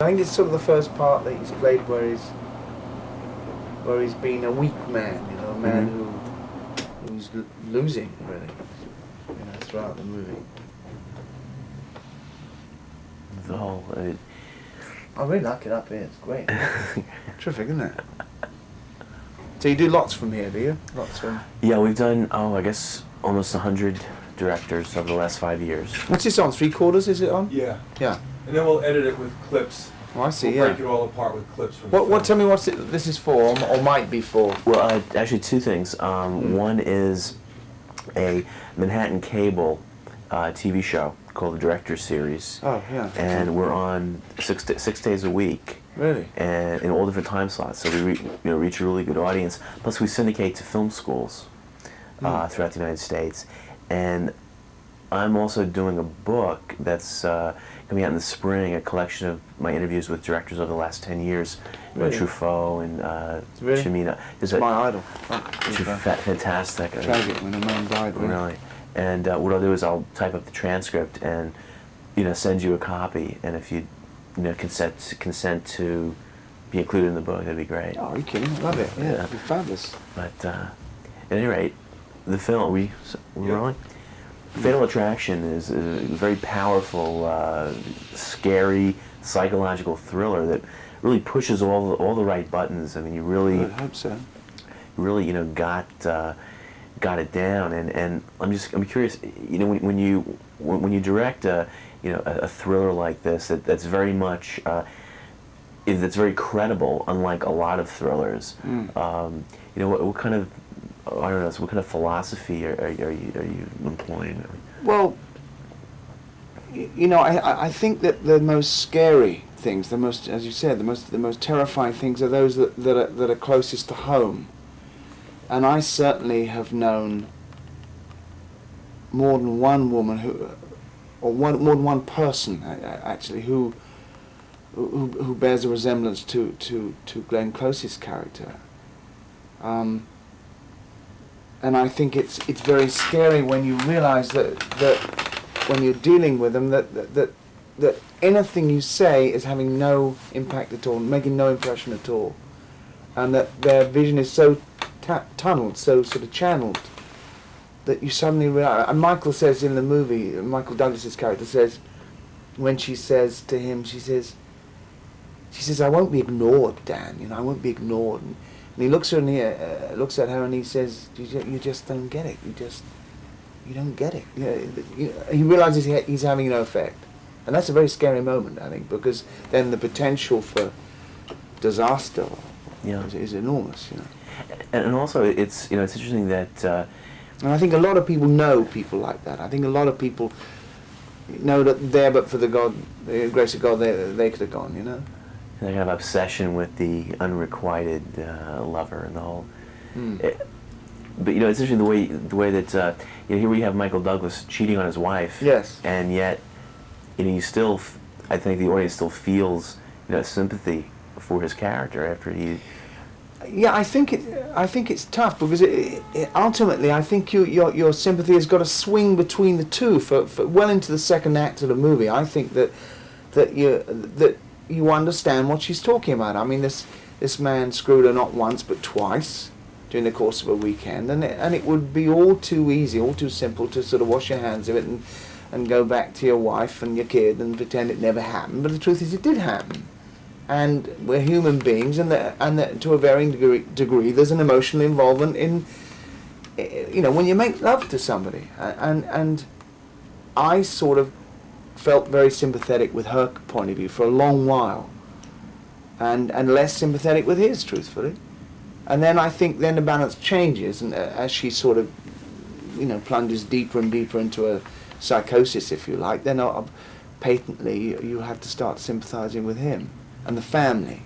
I think it's sort of the first part that he's played where he's been a weak man, you know, a man who's losing really, you know, throughout the movie. The whole. I really like it up here. It's great. Terrific, isn't it? So you do lots from here, do you? Lots from. Yeah, we've done I guess almost 100 directors over the last 5 years. What's this on? 3/4 is it on? Yeah. Yeah. And then we'll edit it with clips. Oh, I see. We'll Yeah. break it all apart with clips from. What? Tell me what this is for, or might be for. Well, actually, two things. One is a Manhattan cable TV show called the directorsSeries. Oh yeah. And we're on six days a week. Really? And in all different time slots, so we reach a really good audience. Plus, we syndicate to film schools throughout the United States. And I'm also doing a book that's coming out in the spring, a collection of my interviews with directors over the last 10 years. Really? Truffaut and Really? Cimino. It's my idol. Fantastic. Tragic when a man died. Really. And what I'll do is I'll type up the transcript and send you a copy. And if you consent to be included in the book, that'd be great. Oh, are you kidding? I love it. Yeah, it'd be fabulous. But at any rate, the film we're rolling. Fatal Attraction is a very powerful, scary, psychological thriller that really pushes all the right buttons. I mean, you really, I hope so. Really, got it down. And I'm curious, when you direct a thriller like this that's very much that's very credible, unlike a lot of thrillers. What kind of what kind of philosophy are you employing? Well, I think that the most scary things, as you said, the most terrifying things are those that are closest to home. And I certainly have known more than one woman more than one person actually who bears a resemblance to Glenn Close's character. And I think it's very scary when you realise that when you're dealing with them that anything you say is having no impact at all, making no impression at all, and that their vision is so tunnelled, so sort of channelled, that you suddenly realise. And Michael says in the movie, Michael Douglas's character says, when she says to him, she says, "I won't be ignored, Dan. I won't be ignored." And he looks at her and he says, "You just don't get it. You don't get it." He realizes he's having no effect, and that's a very scary moment, I think, because then the potential for disaster is enormous. And also, it's interesting that. And I think a lot of people know people like that. I think a lot of people know that there, but for the grace of God, they could have gone. That kind of obsession with the unrequited lover and the whole. But it's interesting the way that here we have Michael Douglas cheating on his wife. Yes. And yet, you still, I think the audience still feels sympathy for his character after he. Yeah, I think it's tough because ultimately I think your sympathy has got to swing between the two for well into the second act of the movie. I think that you understand what she's talking about. I mean, this man screwed her not once but twice during the course of a weekend, and it would be all too easy, all too simple to sort of wash your hands of it and go back to your wife and your kid and pretend it never happened. But the truth is, it did happen, and we're human beings, and to a varying degree, there's an emotional involvement in when you make love to somebody, and I sort of felt very sympathetic with her point of view for a long while, and less sympathetic with his, truthfully. And then I think the balance changes, and as she sort of, plunges deeper and deeper into a psychosis, if you like, then patently you have to start sympathising with him and the family.